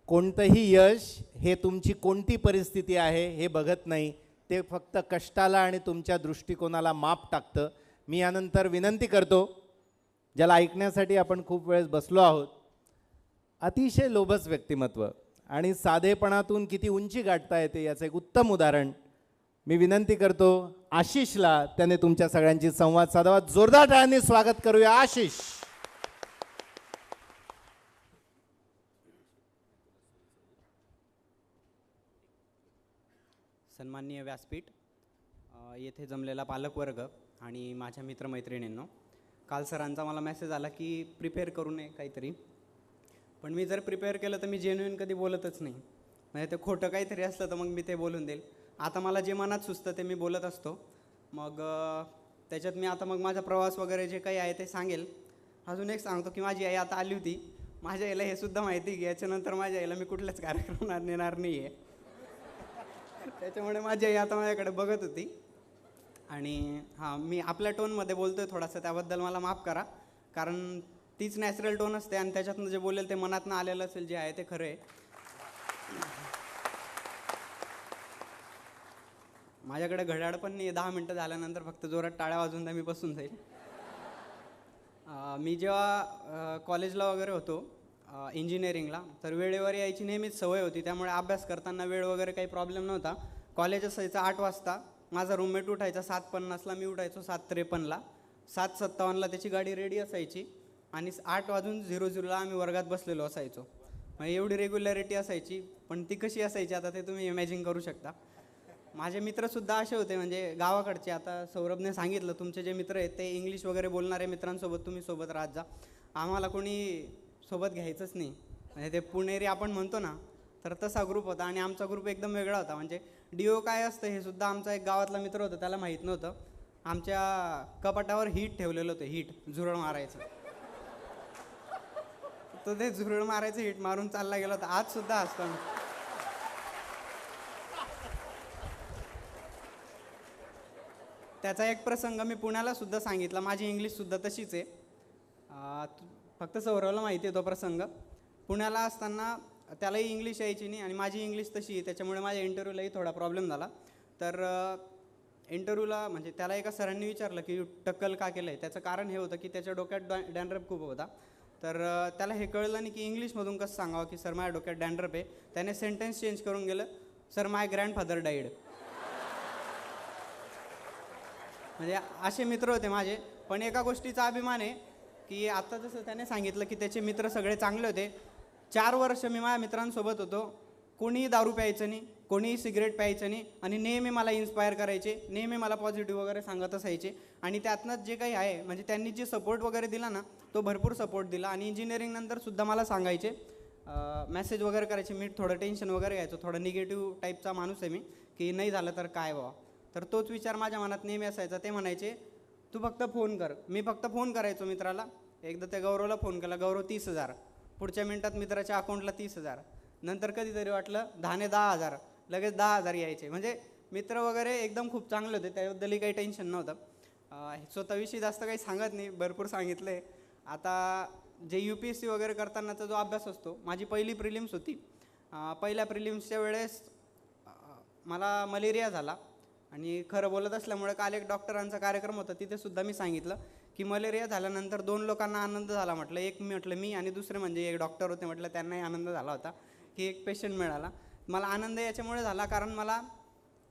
कोणतंही यश हे तुमची कोणती परिस्थिती आहे हे बघत नाही, ते फक्त कष्टाला आणि तुमच्या दृष्टिकोनाला माप टाकतं. मी यानंतर विनंती करतो, ज्याला ऐकण्यासाठी आपण खूप वेळेस बसलो आहोत, अतिशय लोभस व्यक्तिमत्व आणि साधेपणातून किती उंची गाठता येते याचं एक उत्तम उदाहरण मी विनंती करतो आशिषला, त्याने तुमच्या सगळ्यांची संवाद साधावा. जोरदार टाळ्यांनी स्वागत करूया आशिष. सन्माननीय व्यासपीठ, येथे जमलेला पालकवर्ग आणि माझ्या मित्रमैत्रिणींनो, काल सरांचा मला मेसेज आला की प्रिपेअर करू नये काहीतरी, पण मी जर प्रिपेअर केलं तर मी जेन्युइन कधी बोलतच नाही. म्हणजे ते खोटं काहीतरी असलं तर मग मी ते बोलून देईल. आता मला जे मनात सुचतं ते मी बोलत असतो. मग त्याच्यात मी आता मग माझा प्रवास वगैरे जे काही आहे ते सांगेल. अजून एक सांगतो की माझी आई आता आली होती. माझ्या आईला हे सुद्धा माहिती की याच्यानंतर माझ्या आईला मी कुठल्याच कार्यक्रमात नेणार नाही आहे. त्याच्यामुळे माझी आई आता माझ्याकडे बघत होती. आणि हां, मी आपल्या टोनमध्ये बोलतोय थोडासा, त्याबद्दल मला माफ करा, कारण तीच नॅचरल टोन असते आणि त्याच्यातनं जे बोलेल ते मनातनं आलेलं असेल, जे आहे ते खरं आहे. माझ्याकडे घड्याळ पण नाही. 10 मिनटं झाल्यानंतर फक्त जोरात टाळ्या वाजून द्या, मी बसून जाईल. मी जेव्हा कॉलेजला वगैरे होतो इंजिनिअरिंगला, तर वेळेवर यायची नेहमीच सवय होती. त्यामुळे अभ्यास करताना वेळ वगैरे काही प्रॉब्लेम नव्हता. कॉलेज असायचं 8 वाजता. माझा रूममेट उठायचा 7:50ला, मी उठायचो 7:53ला. 7:57ला त्याची गाडी रेडी असायची आणि 8:00 आम्ही वर्गात बसलेलो असायचो. म्हणजे एवढी रेग्युलॅरिटी असायची. पण ती कशी असायची आता ते तुम्ही इमॅजिन करू शकता. माझे मित्रसुद्धा असे होते, म्हणजे गावाकडचे. आता सौरभने सांगितलं तुमचे जे मित्र आहेत ते इंग्लिश वगैरे बोलणारे मित्रांसोबत तुम्ही सोबत राहत जा. आम्हाला कोणी सोबत घ्यायचंच नाही. म्हणजे ते पुणेरी आपण म्हणतो ना, तर तसा ग्रुप होता. आणि आमचा ग्रुप एकदम वेगळा होता. म्हणजे डिओ काय असतं हे सुद्धा आमचा एक गावातला मित्र होता, त्याला माहीत नव्हतं. आमच्या कपाटावर हीट ठेवलेलं होतं, हीट, झुरळ मारायचं. तो ते झुरळ मारायचं हीट मारून चालला गेला होता. आज सुद्धा असतो. त्याचा एक प्रसंग मी पुण्याला सुद्धा सांगितला. माझी इंग्लिश सुद्धा तशीच आहे. फक्त सौरवला माहिती आहे तो प्रसंग. पुण्याला असताना त्यालाही इंग्लिश यायची नाही आणि माझी इंग्लिश तशी आहे, त्याच्यामुळे माझ्या इंटरव्ह्यूलाही थोडा प्रॉब्लेम झाला. तर इंटरव्ह्यूला म्हणजे त्याला एका सरांनी विचारलं की टक्कल का केलं आहे. त्याचं कारण हे होतं की त्याच्या डोक्यात डॅन्ड्रफ खूप होता. तर त्याला हे कळलं नाही की इंग्लिशमधून कसं सांगावं की सर माझ्या डोक्यात डॅन्ड्रफ आहे. त्याने सेंटेन्स चेंज करून गेलं, सर माय ग्रँडफादर डाईड. म्हणजे असे मित्र होते माझे. पण एका गोष्टीचा अभिमान आहे की आता जसं त्याने सांगितलं की त्याचे मित्र सगळे चांगले होते. 4 वर्ष मी माझ्या मित्रांसोबत होतो. कोणीही दारू प्यायचं नाही, कोणीही सिगरेट प्यायचं नाही आणि नेहमी मला इन्स्पायर करायचे, नेहमी मला पॉझिटिव्ह वगैरे सांगत असायचे. आणि त्यातनं जे काही आहे म्हणजे त्यांनी जे सपोर्ट वगैरे दिला ना, तो भरपूर सपोर्ट दिला. आणि इंजिनिअरिंग नंतर सुद्धा मला सांगायचे, मेसेज वगैरे करायचे. मी थोडं टेन्शन वगैरे घ्यायचो, थोडं निगेटिव्ह टाईपचा माणूस आहे मी, की नाही झालं तर काय व्हावं. तर तोच विचार माझ्या मनात नेहमी असायचा. ते म्हणायचे तू फक्त फोन कर. मी फक्त फोन करायचो मित्राला. एकदा त्या गौरवला फोन केला, गौरव 30,000. पुढच्या मिनिटात मित्राच्या अकाउंटला 30,000. नंतर कधीतरी वाटलं 10,000, लगेच 10,000 यायचे. म्हणजे मित्र वगैरे एकदम खूप चांगले होते, त्याबद्दलही काही टेन्शन नव्हतं. स्वतःविषयी जास्त काही सांगत नाही, भरपूर सांगितलं आहे. आता जे UPSC वगैरे करतानाचा जो अभ्यास असतो, माझी पहिली प्रिलिम्स होती. पहिल्या प्रिलिम्सच्या वेळेस मला मलेरिया झाला. आणि खरं बोलत असल्यामुळे काल एक डॉक्टरांचा कार्यक्रम होता, तिथे सुद्धा मी सांगितलं की मलेरिया झाल्यानंतर 2 लोकांना आनंद झाला म्हटलं. एक म्हटलं मी आणि दुसरे म्हणजे एक डॉक्टर होते म्हटलं, त्यांनाही आनंद झाला होता की एक पेशंट मिळाला. मला आनंद याच्यामुळे झाला कारण मला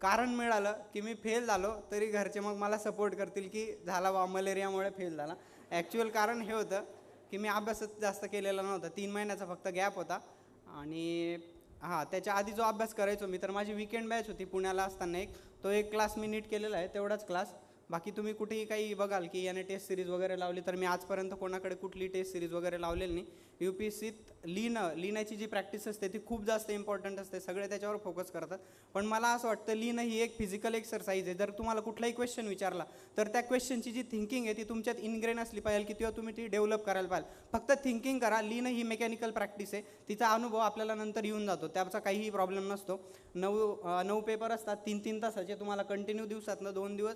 कारण मिळालं की मी फेल झालो तरी घरचे मग मला सपोर्ट करतील की झाला बा मलेरियामुळे फेल झाला. ॲक्च्युअल कारण हे होतं की मी अभ्यासच जास्त केलेला नव्हता. 3 महिन्याचा फक्त गॅप होता. आणि हां, त्याच्या आधी जो अभ्यास करायचो मी, तर माझी विकेंड बॅच होती पुण्याला असताना तो एक क्लास मी नीट केलेला आहे, तेवढाच क्लास. बाकी तुम्ही कुठेही काही बघाल की याने टेस्ट सिरीज वगैरे लावली, तर मी आजपर्यंत कोणाकडे कुठली टेस्ट सिरीज वगैरे लावलेली नाही. UPSCत लिहिण्याची जी प्रॅक्टिस असते ती खूप जास्त इम्पॉर्टंट असते. सगळे त्याच्यावर फोकस करतात. पण मला असं वाटतं लिहिणं ही एक फिजिकल एक्सरसाइज आहे. जर तुम्हाला कुठलाही क्वेश्चन विचारला तर त्या क्वेश्चनची जी थिंकिंग आहे ती तुमच्यात इनग्रेन असली पाहिजे की तेव्हा तुम्ही ती डेव्हलप करायला पाहिजे. फक्त थिंकिंग करा. लिहिणं ही मेकॅनिकल प्रॅक्टिस आहे. तिचा अनुभव आपल्याला नंतर येऊन जातो, त्याचा काहीही प्रॉब्लेम नसतो. 9 पेपर असतात 3-3 तासाचे. तुम्हाला कंटिन्यू दिवसातनं 2 दिवस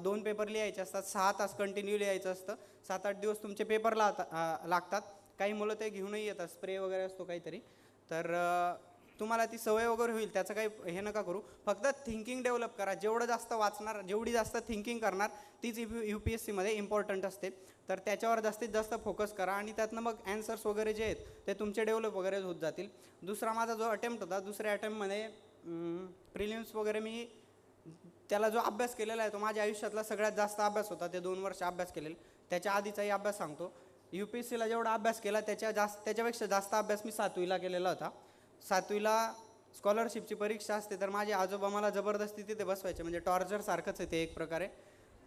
2 पेपर लिहायचे असतात. 6 तास कंटिन्यू लिहायचं असतं. 7-8 दिवस तुमचे पेपर लागतात. काही मुलं ते घेऊनही येतात, स्प्रे वगैरे असतो काहीतरी. तर तुम्हाला ती सवय वगैरे होईल, त्याचं काही हे नका करू. फक्त थिंकिंग डेव्हलप करा. जेवढं जास्त वाचणार, जेवढी जास्त थिंकिंग करणार, तीच UPSCमध्ये इम्पॉर्टंट असते. तर त्याच्यावर जास्तीत जास्त फोकस करा आणि त्यातनं मग ॲन्सर्स वगैरे जे आहेत ते तुमचे डेव्हलप वगैरे होत जातील. दुसरा माझा जो अटेम्प्ट होता, दुसऱ्या अटेम्प्टमध्ये प्रिलिम्स वगैरे मी त्याला जो अभ्यास केलेला आहे तो माझ्या आयुष्यातला सगळ्यात जास्त अभ्यास होता. ते 2 वर्ष अभ्यास केलेला. त्याच्या आधीचाही अभ्यास सांगतो. UPSCला जेवढा अभ्यास केला त्याच्यापेक्षा जास्त अभ्यास मी 7वीला केलेला होता. 7वीला स्कॉलरशिपची परीक्षा असते, तर माझे आजोबा मला जबरदस्ती तिथे बसवायचे, म्हणजे टॉर्चर सारखंच आहे ते एक प्रकारे.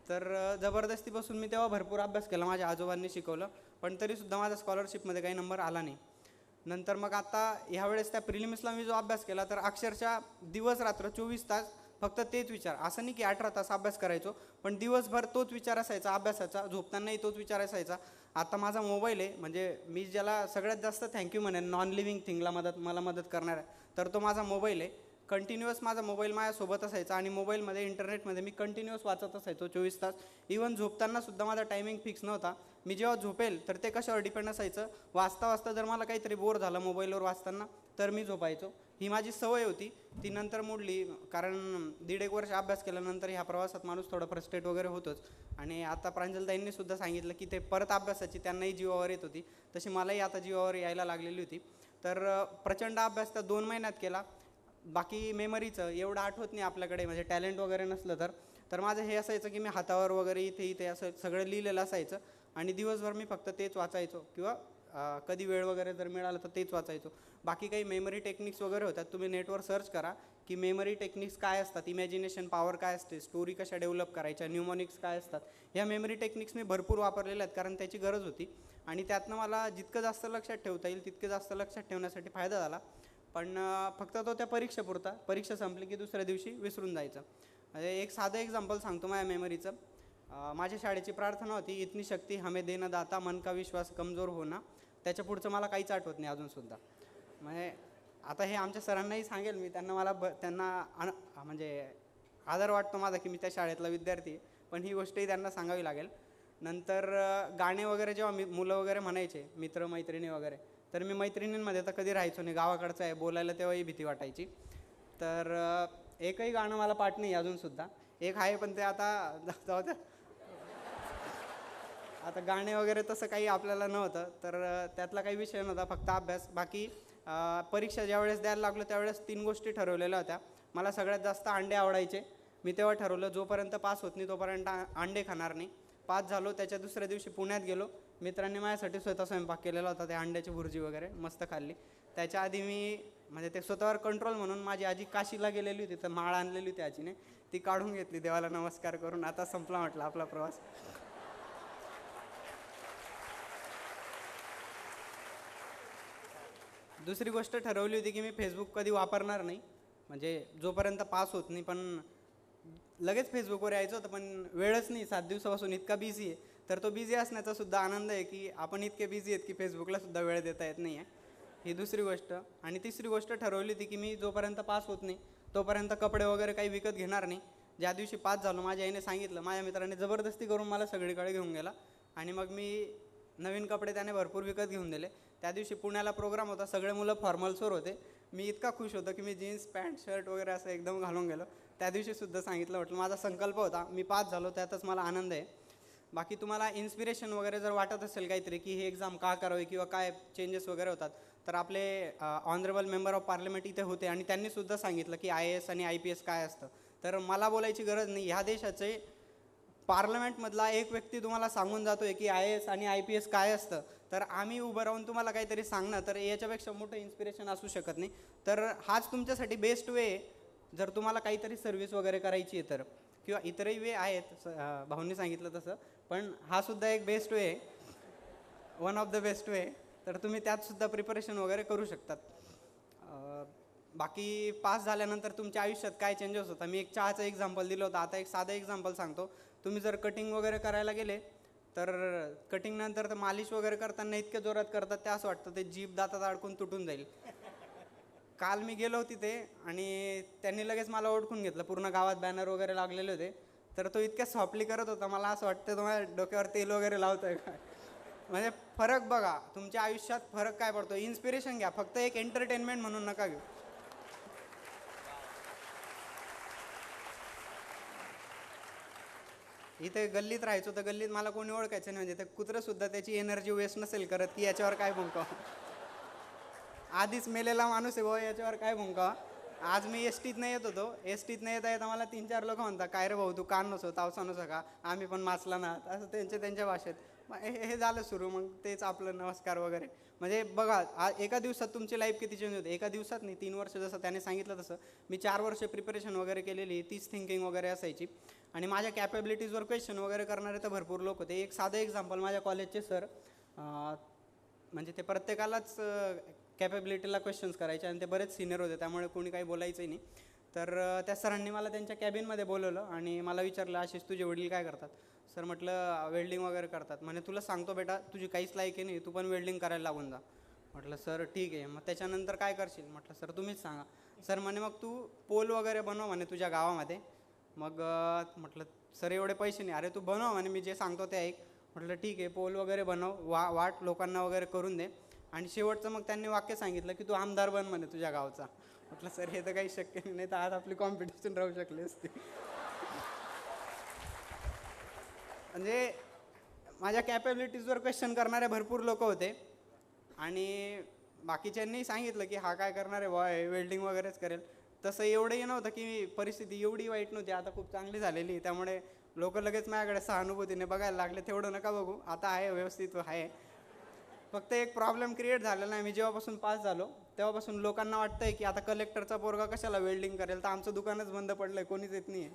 तर जबरदस्तीपासून मी तेव्हा भरपूर अभ्यास केला, माझ्या आजोबांनी शिकवलं, पण तरीसुद्धा माझा स्कॉलरशिपमध्ये काही नंबर आला नाही. नंतर मग आता ह्यावेळेस त्या प्रिलिम्सला मी जो अभ्यास केला, तर अक्षरशः दिवस रात्र 24 तास फक्त तेच विचार. असं नाही की 18 तास अभ्यास करायचो, पण दिवसभर तोच विचार असायचा अभ्यासाचा, झोपतानाही तोच विचार असायचा. आता माझा मोबाईल आहे, म्हणजे मी ज्याला सगळ्यात जास्त थँक्यू म्हणेन नॉन लिव्हिंग थिंगला मला मदत करणार आहे, तर तो माझा मोबाईल आहे. कंटिन्युअस माझा मोबाईल माझ्यासोबत असायचा आणि मोबाईलमध्ये इंटरनेटमध्ये मी कंटिन्युअस वाचत असायचो 24 तास. इवन झोपतानासुद्धा माझा टायमिंग फिक्स नव्हता. मी जेव्हा झोपेल तर ते कशावर डिपेंड असायचं, वाचता वाचता जर मला काहीतरी बोर झालं मोबाईलवर वाचताना तर मी झोपायचो. ही माझी सवय होती. ती नंतर मोडली, कारण 1.5 वर्ष अभ्यास केल्यानंतर ह्या प्रवासात माणूस थोडं फ्रस्ट्रेट वगैरे होतोच. आणि आता प्रांजलताईंनी सुद्धा सांगितलं की ते परत अभ्यासाची त्यांनाही जीवावर येत होती, तशी मलाही आता जीवावर यायला लागलेली होती. तर प्रचंड अभ्यास त्या 2 महिन्यात केला. बाकी मेमरीचं एवढं आठवत नाही आपल्याकडे, म्हणजे टॅलेंट वगैरे नसलं तर माझं हे असायचं की मी हातावर वगैरे इथे असं सगळं लिहिलेलं असायचं आणि दिवसभर मी फक्त तेच वाचायचो, किंवा कधी वेळ वगैरे जर मिळाला तर तेच वाचायचो. बाकी काही मेमरी टेक्निक्स वगैरे होतात, तुम्ही नेटवर सर्च करा की मेमरी टेक्निक्स काय असतात, इमॅजिनेशन पॉवर काय असते, स्टोरी कशा डेव्हलप करायच्या, न्यूमॉनिक्स काय असतात. ह्या मेमरी टेक्निक्स मी भरपूर वापरलेल्या आहेत, कारण त्याची गरज होती आणि त्यातनं मला जितकं जास्त लक्षात ठेवता येईल तितकं जास्त लक्षात ठेवण्यासाठी फायदा झाला. पण फक्त तो त्या परीक्षेपुरता, परीक्षा संपली की दुसऱ्या दिवशी विसरून जायचं. म्हणजे एक साधं एक्झाम्पल सांगतो माझ्या मेमरीचं. माझ्या शाळेची प्रार्थना होती, इतनी शक्ती हमें देना दाता, मन का विश्वास कमजोर होना. त्याच्या पुढचं मला काहीच आठवत नाही अजूनसुद्धा. म्हणजे आता हे आमच्या सरांनाही सांगेल मी, त्यांना म्हणजे आदर वाटतो माझा की मी त्या शाळेतला विद्यार्थी आहे, पण ही गोष्टही त्यांना सांगावी लागेल. नंतर गाणे वगैरे जेव्हा मुलं वगैरे म्हणायचे, मित्रमैत्रिणी वगैरे, तर मी मैत्रिणींमध्ये तर कधी राहायचो नाही, गावाकडचं आहे, बोलायला तेव्हाही भीती वाटायची. तर एकही गाणं मला पाठ नाही अजूनसुद्धा. एक आहे पण ते आता जाऊ द्या. आता गाणे वगैरे तसं काही आपल्याला नव्हतं, तर त्यातला काही विषय नव्हता, फक्त अभ्यास. बाकी परीक्षा ज्यावेळेस द्यायला लागलो त्यावेळेस 3 गोष्टी ठरवलेल्या होत्या. मला सगळ्यात जास्त अंडे आवडायचे. मी तेव्हा ठरवलं जोपर्यंत पास होत नाही तोपर्यंत अंडे खाणार नाही. पास झालो, त्याच्या दुसऱ्या दिवशी पुण्यात गेलो. मित्रांनी माझ्यासाठी स्वतः स्वयंपाक केलेला होता, ते अंड्याची भुर्जी वगैरे मस्त खाल्ली. त्याच्या आधी मी म्हणजे ते स्वतःवर कंट्रोल म्हणून माझी आजी काशीला गेलेली होती, तर माळ आणलेली होती आजीने, ती काढून घेतली देवाला नमस्कार करून. आता संपला म्हटलं आपला प्रवास. दुसरी गोष्ट ठरवली होती की मी फेसबुक कधी वापरणार नाही, म्हणजे जोपर्यंत पास होत नाही. पण लगेच फेसबुकवर यायचं होतं, पण वेळच नाही. 7 दिवसापासून इतका बिझी आहे. तर तो बिझी असण्याचा सुद्धा आनंद आहे की आपण इतके बिझी आहेत की फेसबुकला सुद्धा वेळ देता येत नाही आहे. ही दुसरी गोष्ट. आणि तिसरी गोष्ट ठरवली होती की मी जोपर्यंत पास होत नाही तोपर्यंत कपडे वगैरे काही विकत घेणार नाही. ज्या दिवशी पास झालो माझ्या आईने सांगितलं, माझ्या मित्राने जबरदस्ती करून मला सगळीकडे घेऊन गेला आणि मग मी नवीन कपडे त्याने भरपूर विकत घेऊन दिले. त्या दिवशी पुण्याला प्रोग्राम होता, सगळे मुलं फॉर्मल्सवर होते. मी इतका खुश होतो की मी जीन्स पॅन्ट शर्ट वगैरे असं एकदम घालून गेलो. त्या दिवशीसुद्धा सांगितलं, म्हटलं माझा संकल्प होता, मी पास झालो त्यातच मला आनंद आहे. बाकी तुम्हाला इन्स्पिरेशन वगैरे जर वाटत असेल काहीतरी की ही एक्झाम का करावी किंवा काय चेंजेस वगैरे होतात, तर आपले ऑनरेबल मेंबर ऑफ पार्लमेंट इथे होते आणि त्यांनीसुद्धा सांगितलं की IAS आणि IPS काय असतं. तर मला बोलायची गरज नाही, ह्या देशाचे पार्लमेंटमधला एक व्यक्ती तुम्हाला सांगून जातो आहे की IAS आणि IPS काय असतं, तर आम्ही उभं राहून तुम्हाला काहीतरी सांगणं, तर याच्यापेक्षा मोठं इन्स्पिरेशन असू शकत नाही. तर हाच तुमच्यासाठी बेस्ट वे आहे जर तुम्हाला काहीतरी सर्व्हिस वगैरे करायची आहे तर, किंवा इतरही वे आहेत, भाऊंनी सांगितलं तसं, पण हा सुद्धा एक बेस्ट वे आहे, one of the best way. तर तुम्ही त्यातसुद्धा प्रिपरेशन वगैरे करू शकतात. बाकी पास झाल्यानंतर तुमच्या आयुष्यात काय चेंजेस होता, मी एक चहाचं एक्झाम्पल दिलं होतं. आता एक साधं एक्झाम्पल सांगतो. तुम्ही जर कटिंग वगैरे करायला गेले तर कटिंगनंतर तर मालिश वगैरे करताना इतक्या जोरात करतात ते असं वाटतं ते जीभ दातात अडकून तुटून जाईल. काल मी गेलो तिथे आणि त्यांनी लगेच मला ओळखून घेतलं, पूर्ण गावात बॅनर वगैरे लागलेले होते. तर तो इतक्या सॉफ्टली करत होता, मला असं वाटतं तुम्हाला डोक्यावर तेल वगैरे लावतोय का. म्हणजे फरक बघा, तुमच्या आयुष्यात फरक काय पडतो. इन्स्पिरेशन घ्या, फक्त एक एंटरटेनमेंट म्हणून नका घेऊ. इथे गल्लीत राहायचो तर गल्लीत मला कोणी ओळखायचं नाही, म्हणजे ते कुत्रं सुद्धा त्याची एनर्जी वेस्ट नसेल करत की याच्यावर काय भुंकावं. आधीच मेलेला माणूस आहे भाऊ, याच्यावर काय भुंकावा. आज मी एस टीत नाही येत होतो, एस टीत नाही येता मला 3-4 लोक म्हणतात, काय रे भाऊ तू कान नसो तावसा नसो का, आम्ही पण माचला ना, असं त्यांच्या भाषेत. मग हे झालं सुरू, मग तेच आपलं नमस्कार वगैरे. म्हणजे बघा एका दिवसात तुमची लाईफ किती चेंज होते. एका दिवसात नाही, 3 वर्ष जसं त्याने सांगितलं तसं मी 4 वर्ष प्रिपरेशन वगैरे केलेली, तीच थिंकिंग वगैरे असायची. आणि माझ्या कॅपेबिलिटीजवर क्वेश्चन वगैरे करणारे तर भरपूर लोक होते. एक साधं एक्झाम्पल, माझ्या कॉलेजचे सर म्हणजे ते प्रत्येकालाच कॅपेबिलिटीला क्वेश्चन्स करायचे आणि ते बरेच सिनियर होते, त्यामुळे कोणी काही बोलायचंही नाही. तर त्या सरांनी मला त्यांच्या कॅबिनमध्ये बोलवलं आणि मला विचारलं, आशिष तुझे वडील काय करतात. सर म्हटलं वेल्डिंग वगैरे करतात. म्हणे तुला सांगतो बेटा, तुझी काहीच लायकी नाही, तू पण वेल्डिंग करायला लागून जा. म्हटलं सर ठीक आहे, मग त्याच्यानंतर काय करशील. म्हटलं सर तुम्हीच सांगा. सर म्हणे मग तू पोल वगैरे बनव म्हणे तुझ्या गावामध्ये. मग म्हटलं सर एवढे पैसे नाही. अरे तू बनव म्हणे, मी जे सांगतो ते ऐक. म्हटलं ठीक आहे, पोल वगैरे बनव, वाट लोकांना वगैरे करून दे. आणि शेवटचं मग त्यांनी वाक्य सांगितलं की तू आमदार बन म्हणे तुझ्या गावचा. म्हटलं सर हे तर काही शक्य नाही, तर आज आपली कॉम्पिटिशन राहू शकली असते. म्हणजे माझ्या कॅपेबिलिटीजवर क्वेश्चन करणारे भरपूर लोक होते आणि बाकीच्यांनी सांगितलं की हा काय करणार आहे बॉय, वेल्डिंग वगैरेच करेल. तसं एवढंही नव्हतं की परिस्थिती एवढी वाईट नव्हती, आता खूप चांगली झालेली. त्यामुळे लोक लगेच माझ्याकडे सहानुभूतीने बघायला लागले. तेवढं नका बघू, आता आहे व्यवस्थित आहे. फक्त एक प्रॉब्लेम क्रिएट झालेला नाही. मी जेव्हापासून पास झालो तेव्हापासून लोकांना वाटतंय की आता कलेक्टरचा पोरगा कशाला वेल्डिंग करेल, तर आमचं दुकानच बंद पडलंय, कोणीच येत नाही.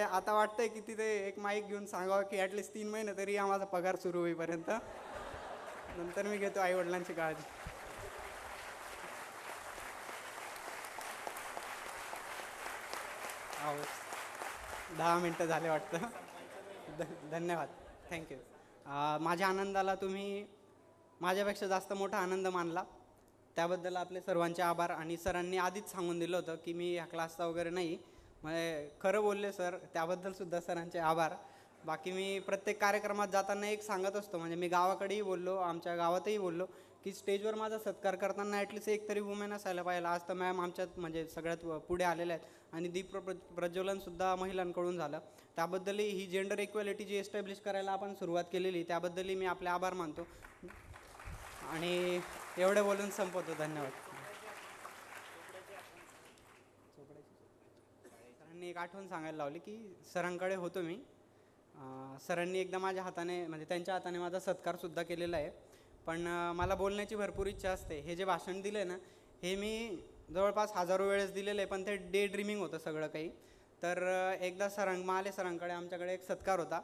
आता वाटतंय की तिथे एक माईक घेऊन सांगावं की ॲटलिस्ट 3 महिने तरी माझा पगार सुरू होईपर्यंत, नंतर मी घेतो आईवडिलांची काळजी. हो 10 मिनटं झाले वाटतं. धन्यवाद, थँक्यू. माझ्या आनंदाला तुम्ही माझ्यापेक्षा जास्त मोठा आनंद मानला, त्याबद्दल आपले सर्वांचे आभार. आणि सरांनी आधीच सांगून दिलं होतं की मी ह्या क्लासचा वगैरे नाही, म्हणजे खरं बोलले सर, त्याबद्दलसुद्धा सरांचे आभार. बाकी मी प्रत्येक कार्यक्रमात जाताना एक सांगत असतो, म्हणजे मी गावाकडेही बोललो, आमच्या गावातही बोललो की स्टेजवर माझा सत्कार करताना ॲटलिस्ट एक तरी वुमेन असायला पाहिजे. आज तर मॅम आमच्यात म्हणजे सगळ्यात पुढे आलेल्या आहेत आणि दीप प्रज्वलनसुद्धा महिलांकडून झालं. त्याबद्दलही ही जेंडर इक्वॅलिटी जी एस्टॅब्लिश करायला आपण सुरुवात केलेली, त्याबद्दलही मी आपले आभार मानतो. आणि एवढे बोलून संपवतो. धन्यवाद. सरांनी एक आठवण सांगायला लावली की सरांकडे होतो मी. सरांनी एकदा माझ्या हाताने म्हणजे त्यांच्या हाताने माझा सत्कारसुद्धा केलेला आहे. पण मला बोलण्याची भरपूर इच्छा असते. हे जे भाषण दिलं आहे ना, हे मी जवळपास हजारो वेळेस दिलेलं आहे, पण ते डे ड्रीमिंग होतं सगळं काही. तर एकदा महाले सरांकडे आमच्याकडे एक सत्कार होता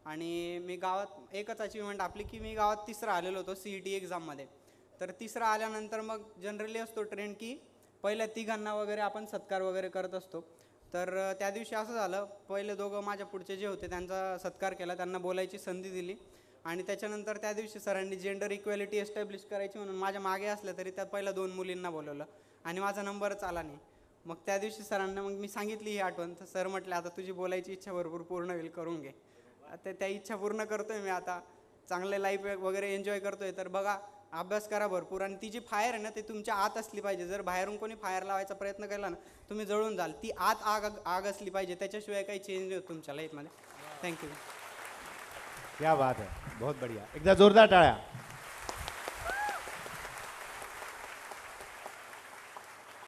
आणि मी गावात एकच अचिव्हमेंट आपली की मी गावात 3रा आलेलो होतो CET एक्झाममध्ये. तर 3रा आल्यानंतर मग जनरली असतो ट्रेंड की पहिल्या 3घांना वगैरे आपण सत्कार वगैरे करत असतो. तर त्या दिवशी असं झालं, पहिले 2 माझ्या पुढचे जे होते त्यांचा सत्कार केला, त्यांना बोलायची संधी दिली. आणि त्याच्यानंतर त्या दिवशी सरांनी जेंडर इक्वॅलिटी एस्टॅब्लिश करायची म्हणून माझ्या मागे असल्या तरी त्यात पहिल्या 2 मुलींना बोलवलं आणि माझा नंबरच आला नाही. मग त्या दिवशी सरांना मग मी सांगितली ही आठवण, तर सर म्हटलं आता तुझी बोलायची इच्छा भरपूर पूर्ण होईल, करून घे. आता त्या इच्छा पूर्ण करतोय मी, आता चांगले लाईफ वगैरे एन्जॉय करतोय. तर बघा, अभ्यास करा भरपूर आणि ती जी फायर आहे ना ती तुमच्या आत असली पाहिजे. जर बाहेरून कोणी फायर लावायचा प्रयत्न केला ना, तुम्ही जळून जाल. ती आत आग असली पाहिजे, त्याच्याशिवाय काही चेंज नाही होत तुमच्या लाईफमध्ये. थँक्यू. क्या बात है, बहुत बढ़िया. एकदा जोरदार टाळ्या.